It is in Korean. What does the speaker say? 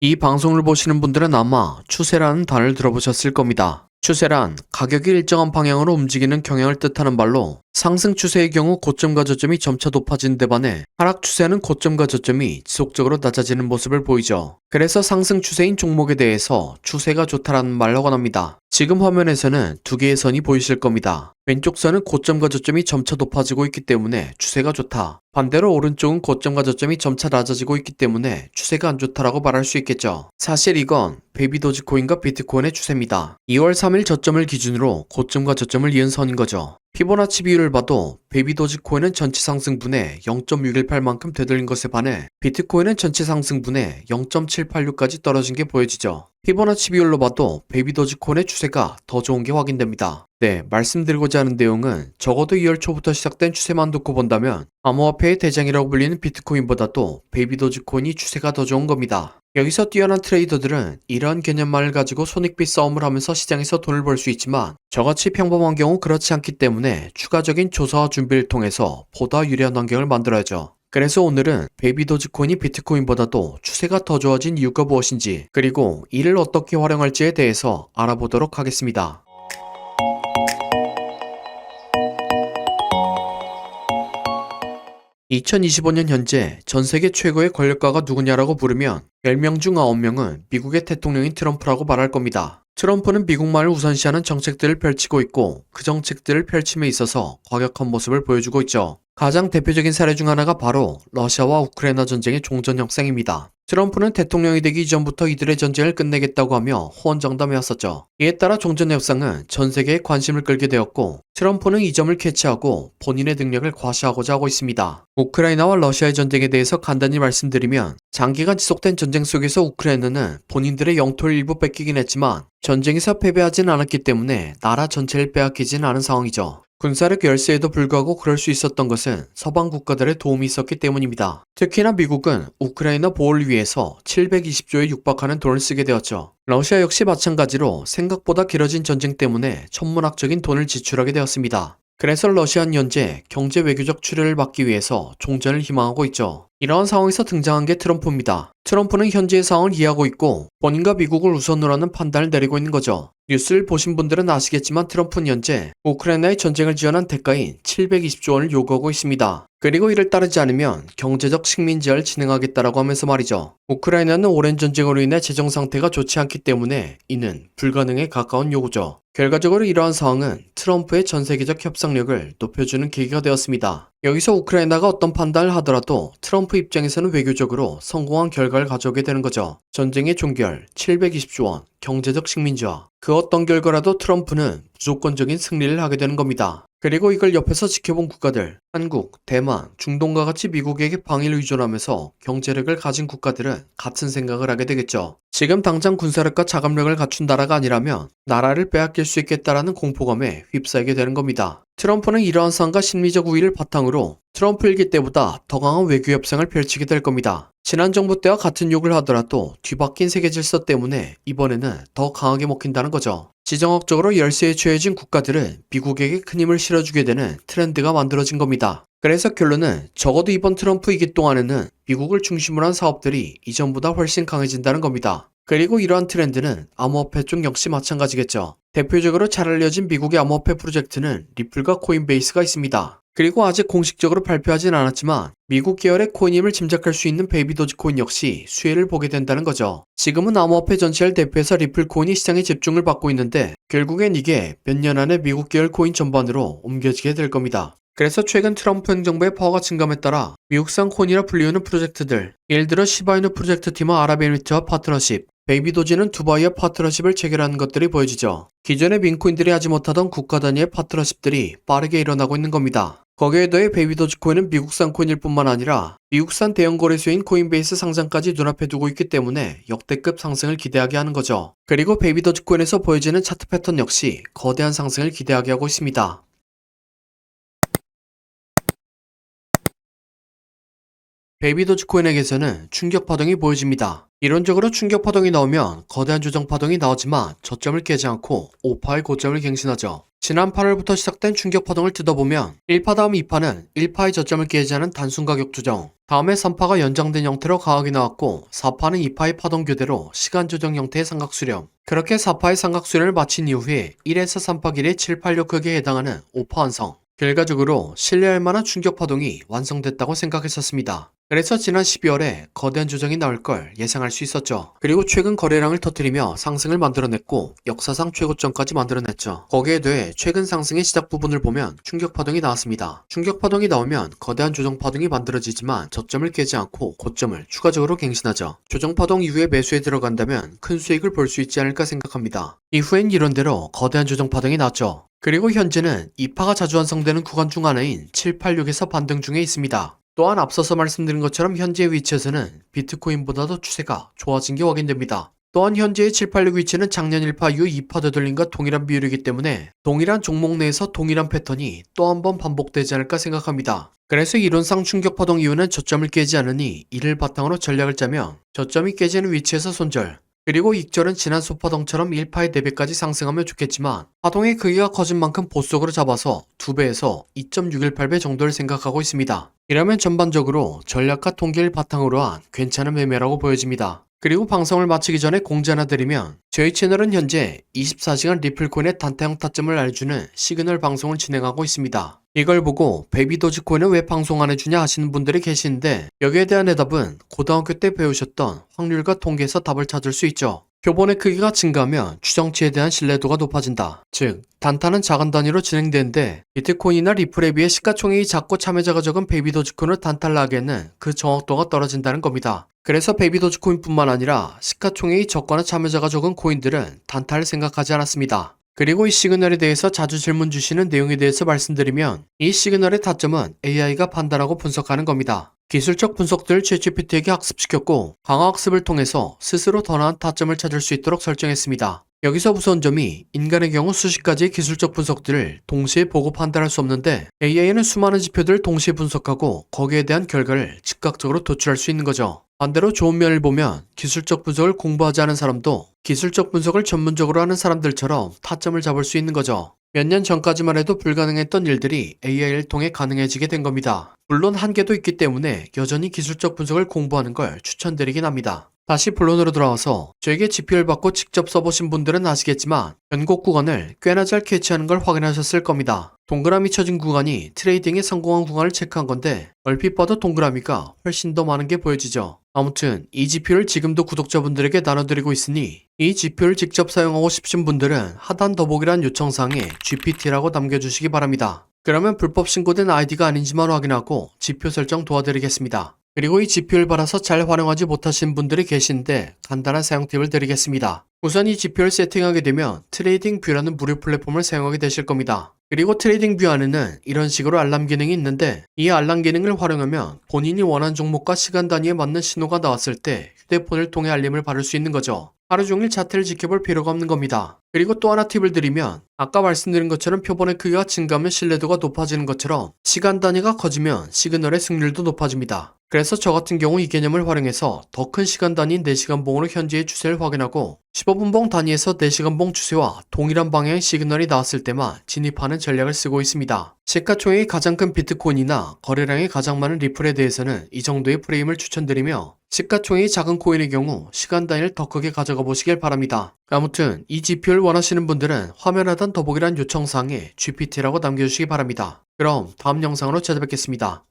이 방송을 보시는 분들은 아마 추세라는 단어를 들어보셨을 겁니다. 추세란 가격이 일정한 방향으로 움직이는 경향을 뜻하는 말로 상승 추세의 경우 고점과 저점이 점차 높아지는 데 반해 하락 추세는 고점과 저점이 지속적으로 낮아지는 모습을 보이죠. 그래서 상승 추세인 종목에 대해서 추세가 좋다라는 말로 권합니다. 지금 화면에서는 두 개의 선이 보이실 겁니다. 왼쪽 선은 고점과 저점이 점차 높아지고 있기 때문에 추세가 좋다. 반대로 오른쪽은 고점과 저점이 점차 낮아지고 있기 때문에 추세가 안 좋다라고 말할 수 있겠죠. 사실 이건 베이비도지코인과 비트코인의 추세입니다. 2월 3일 저점을 기준으로 고점과 저점을 이은 선인 거죠. 피보나치 비율을 봐도 베이비도지코인은 전체 상승분의 0.618만큼 되돌린 것에 반해 비트코인은 전체 상승분의 0.786까지 떨어진 게 보여지죠. 피보나치 비율로 봐도 베이비도지코인의 추세가 더 좋은 게 확인됩니다. 네, 말씀드리고자 하는 내용은 적어도 2월 초부터 시작된 추세만 놓고 본다면 암호화폐의 대장이라고 불리는 비트코인보다도 베이비도지코인이 추세가 더 좋은 겁니다. 여기서 뛰어난 트레이더들은 이러한 개념만을 가지고 손익비 싸움을 하면서 시장에서 돈을 벌 수 있지만 저같이 평범한 경우 그렇지 않기 때문에 추가적인 조사와 준비를 통해서 보다 유리한 환경을 만들어야죠. 그래서 오늘은 베이비도지코인이 비트코인보다도 추세가 더 좋아진 이유가 무엇인지 그리고 이를 어떻게 활용할지에 대해서 알아보도록 하겠습니다. 2025년 현재 전 세계 최고의 권력가가 누구냐라고 물으면 10명 중 9명은 미국의 대통령인 트럼프라고 말할 겁니다. 트럼프는 미국만을 우선시하는 정책들을 펼치고 있고 그 정책들을 펼침에 있어서 과격한 모습을 보여주고 있죠. 가장 대표적인 사례 중 하나가 바로 러시아와 우크라이나 전쟁의 종전 협상입니다. 트럼프는 대통령이 되기 이전부터 이들의 전쟁을 끝내겠다고 하며 호언장담해왔었죠. 이에 따라 종전 협상은 전 세계에 관심을 끌게 되었고 트럼프는 이 점을 캐치하고 본인의 능력을 과시하고자 하고 있습니다. 우크라이나와 러시아의 전쟁에 대해서 간단히 말씀드리면 장기간 지속된 전쟁 속에서 우크라이나는 본인들의 영토를 일부 뺏기긴 했지만 전쟁에서 패배하진 않았기 때문에 나라 전체를 빼앗기진 않은 상황이죠. 군사력 열세에도 불구하고 그럴 수 있었던 것은 서방 국가들의 도움이 있었기 때문입니다. 특히나 미국은 우크라이나 보호를 위해서 720조에 육박하는 돈을 쓰게 되었죠. 러시아 역시 마찬가지로 생각보다 길어진 전쟁 때문에 천문학적인 돈을 지출하게 되었습니다. 그래서 러시아는 현재 경제 외교적 출혈을 막기 위해서 종전을 희망하고 있죠. 이러한 상황에서 등장한 게 트럼프입니다. 트럼프는 현재의 상황을 이해하고 있고 본인과 미국을 우선으로 하는 판단을 내리고 있는 거죠. 뉴스를 보신 분들은 아시겠지만 트럼프는 현재 우크라이나의 전쟁을 지원한 대가인 720조 원을 요구하고 있습니다. 그리고 이를 따르지 않으면 경제적 식민 지하를 진행하겠다라고 하면서 말이죠. 우크라이나는 오랜 전쟁으로 인해 재정 상태가 좋지 않기 때문에 이는 불가능에 가까운 요구죠. 결과적으로 이러한 상황은 트럼프의 전 세계적 협상력을 높여주는 계기가 되었습니다. 여기서 우크라이나가 어떤 판단을 하더라도 트럼프 입장에서는 외교적으로 성공한 결과를 가져오게 되는 거죠. 전쟁의 종결, 720조 원, 경제적 식민지화. 그 어떤 결과라도 트럼프는 무조건적인 승리를 하게 되는 겁니다. 그리고 이걸 옆에서 지켜본 국가들, 한국, 대만, 중동과 같이 미국에게 방위를 의존하면서 경제력을 가진 국가들은 같은 생각을 하게 되겠죠. 지금 당장 군사력과 자금력을 갖춘 나라가 아니라면 나라를 빼앗길 수 있겠다라는 공포감에 휩싸이게 되는 겁니다. 트럼프는 이러한 상황과 심리적 우위를 바탕으로 트럼프 일기 때보다 더 강한 외교 협상을 펼치게 될 겁니다. 지난 정부 때와 같은 욕을 하더라도 뒤바뀐 세계 질서 때문에 이번에는 더 강하게 먹힌다는 거죠. 지정학적으로 열세에 취해진 국가들은 미국에게 큰 힘을 실어주게 되는 트렌드가 만들어진 겁니다. 그래서 결론은 적어도 이번 트럼프 임기 동안에는 미국을 중심으로 한 사업들이 이전보다 훨씬 강해진다는 겁니다. 그리고 이러한 트렌드는 암호화폐 쪽 역시 마찬가지겠죠. 대표적으로 잘 알려진 미국의 암호화폐 프로젝트는 리플과 코인베이스가 있습니다. 그리고 아직 공식적으로 발표하진 않았지만 미국 계열의 코인임을 짐작할 수 있는 베이비도지코인 역시 수혜를 보게 된다는 거죠. 지금은 암호화폐 전체를 대표해서 리플 코인이 시장에 집중을 받고 있는데 결국엔 이게 몇 년 안에 미국 계열 코인 전반으로 옮겨지게 될 겁니다. 그래서 최근 트럼프 행정부의 파워가 증감에 따라 미국산 코인이라 불리우는 프로젝트들, 예를 들어 시바이누 프로젝트 팀과 아랍에미리트와 파트너십, 베이비도지는 두바이와 파트너십을 체결하는 것들이 보여지죠. 기존의 민코인들이 하지 못하던 국가 단위의 파트너십들이 빠르게 일어나고 있는 겁니다. 거기에 더해 베이비도지코인은 미국산 코인일 뿐만 아니라 미국산 대형 거래소인 코인베이스 상장까지 눈앞에 두고 있기 때문에 역대급 상승을 기대하게 하는 거죠. 그리고 베이비도지코인에서 보여지는 차트 패턴 역시 거대한 상승을 기대하게 하고 있습니다. 베이비 도지코인에게서는 충격 파동이 보여집니다. 이론적으로 충격 파동이 나오면 거대한 조정 파동이 나오지만 저점을 깨지 않고 5파의 고점을 갱신하죠. 지난 8월부터 시작된 충격 파동을 뜯어보면 1파 다음 2파는 1파의 저점을 깨지 않은 단순 가격 조정, 다음에 3파가 연장된 형태로 강하게 나왔고 4파는 2파의 파동 교대로 시간 조정 형태의 삼각 수렴. 그렇게 4파의 삼각 수렴을 마친 이후에 1에서 3파 길이 7, 86 극에 해당하는 5파 완성. 결과적으로 신뢰할 만한 충격 파동이 완성됐다고 생각했었습니다. 그래서 지난 12월에 거대한 조정이 나올 걸 예상할 수 있었죠. 그리고 최근 거래량을 터뜨리며 상승을 만들어냈고 역사상 최고점까지 만들어냈죠. 거기에 더해 최근 상승의 시작 부분을 보면 충격 파동이 나왔습니다. 충격 파동이 나오면 거대한 조정 파동이 만들어지지만 저점을 깨지 않고 고점을 추가적으로 갱신하죠. 조정 파동 이후에 매수에 들어간다면 큰 수익을 볼 수 있지 않을까 생각합니다. 이후엔 이런대로 거대한 조정 파동이 났죠. 그리고 현재는 2파가 자주 완성되는 구간 중 하나인 786에서 반등 중에 있습니다. 또한 앞서서 말씀드린 것처럼 현재의 위치에서는 비트코인보다도 추세가 좋아진 게 확인됩니다. 또한 현재의 786 위치는 작년 1파 이후 2파 되돌림과 동일한 비율이기 때문에 동일한 종목 내에서 동일한 패턴이 또 한 번 반복되지 않을까 생각합니다. 그래서 이론상 충격 파동 이후는 저점을 깨지 않으니 이를 바탕으로 전략을 짜면 저점이 깨지는 위치에서 손절, 그리고 익절은 지난 소파동처럼 1파의 4배까지 상승하면 좋겠지만 파동의 크기가 커진 만큼 보석으로 잡아서 2배에서 2.618배 정도를 생각하고 있습니다. 이러면 전반적으로 전략과 통계를 바탕으로 한 괜찮은 매매라고 보여집니다. 그리고 방송을 마치기 전에 공지 하나 드리면 저희 채널은 현재 24시간 리플코인의 단타형 타점을 알려주는 시그널 방송을 진행하고 있습니다. 이걸 보고 베이비 도지코인은 왜 방송 안 해주냐 하시는 분들이 계시는데 여기에 대한 대답은 고등학교 때 배우셨던 확률과 통계에서 답을 찾을 수 있죠. 표본의 크기가 증가하면 추정치에 대한 신뢰도가 높아진다. 즉, 단타는 작은 단위로 진행되는데 비트코인이나 리플에 비해 시가총액이 작고 참여자가 적은 베이비 도지코인을 단타를 하기에는 그 정확도가 떨어진다는 겁니다. 그래서 베이비 도지코인뿐만 아니라 시가총액이 적거나 참여자가 적은 코인들은 단타를 생각하지 않았습니다. 그리고 이 시그널에 대해서 자주 질문 주시는 내용에 대해서 말씀드리면 이 시그널의 타점은 AI가 판단하고 분석하는 겁니다. 기술적 분석들을 챗GPT에게 학습시켰고 강화 학습을 통해서 스스로 더 나은 타점을 찾을 수 있도록 설정했습니다. 여기서 무서운 점이 인간의 경우 수십 가지의 기술적 분석들을 동시에 보고 판단할 수 없는데 AI는 수많은 지표들을 동시에 분석하고 거기에 대한 결과를 즉각적으로 도출할 수 있는 거죠. 반대로 좋은 면을 보면 기술적 분석을 공부하지 않은 사람도 기술적 분석을 전문적으로 하는 사람들처럼 타점을 잡을 수 있는 거죠. 몇 년 전까지만 해도 불가능했던 일들이 AI를 통해 가능해지게 된 겁니다. 물론 한계도 있기 때문에 여전히 기술적 분석을 공부하는 걸 추천드리긴 합니다. 다시 본론으로 돌아와서 저에게 지표를 받고 직접 써보신 분들은 아시겠지만 변곡 구간을 꽤나 잘 캐치하는 걸 확인하셨을 겁니다. 동그라미 쳐진 구간이 트레이딩에 성공한 구간을 체크한 건데 얼핏 봐도 동그라미가 훨씬 더 많은 게 보여지죠. 아무튼 이 지표를 지금도 구독자분들에게 나눠드리고 있으니 이 지표를 직접 사용하고 싶으신 분들은 하단 더보기란 요청사항에 GPT라고 남겨주시기 바랍니다. 그러면 불법 신고된 아이디가 아닌지만 확인하고 지표 설정 도와드리겠습니다. 그리고 이 지표를 받아서 잘 활용하지 못하신 분들이 계신데 간단한 사용 팁을 드리겠습니다. 우선 이 지표를 세팅하게 되면 트레이딩 뷰라는 무료 플랫폼을 사용하게 되실 겁니다. 그리고 트레이딩 뷰 안에는 이런 식으로 알람 기능이 있는데 이 알람 기능을 활용하면 본인이 원하는 종목과 시간 단위에 맞는 신호가 나왔을 때 휴대폰을 통해 알림을 받을 수 있는 거죠. 하루 종일 차트를 지켜볼 필요가 없는 겁니다. 그리고 또 하나 팁을 드리면 아까 말씀드린 것처럼 표본의 크기가 증가하면 신뢰도가 높아지는 것처럼 시간 단위가 커지면 시그널의 승률도 높아집니다. 그래서 저 같은 경우 이 개념을 활용해서 더 큰 시간 단위인 4시간봉으로 현재의 추세를 확인하고 15분봉 단위에서 4시간봉 추세와 동일한 방향의 시그널이 나왔을 때만 진입하는 전략을 쓰고 있습니다. 시가총액이 가장 큰 비트코인이나 거래량이 가장 많은 리플에 대해서는 이 정도의 프레임을 추천드리며 시가총액이 작은 코인의 경우 시간 단위를 더 크게 가져가 보시길 바랍니다. 아무튼 이 지표를 원하시는 분들은 화면 하단 더보기란 요청사항에 GPT라고 남겨주시기 바랍니다. 그럼 다음 영상으로 찾아뵙겠습니다.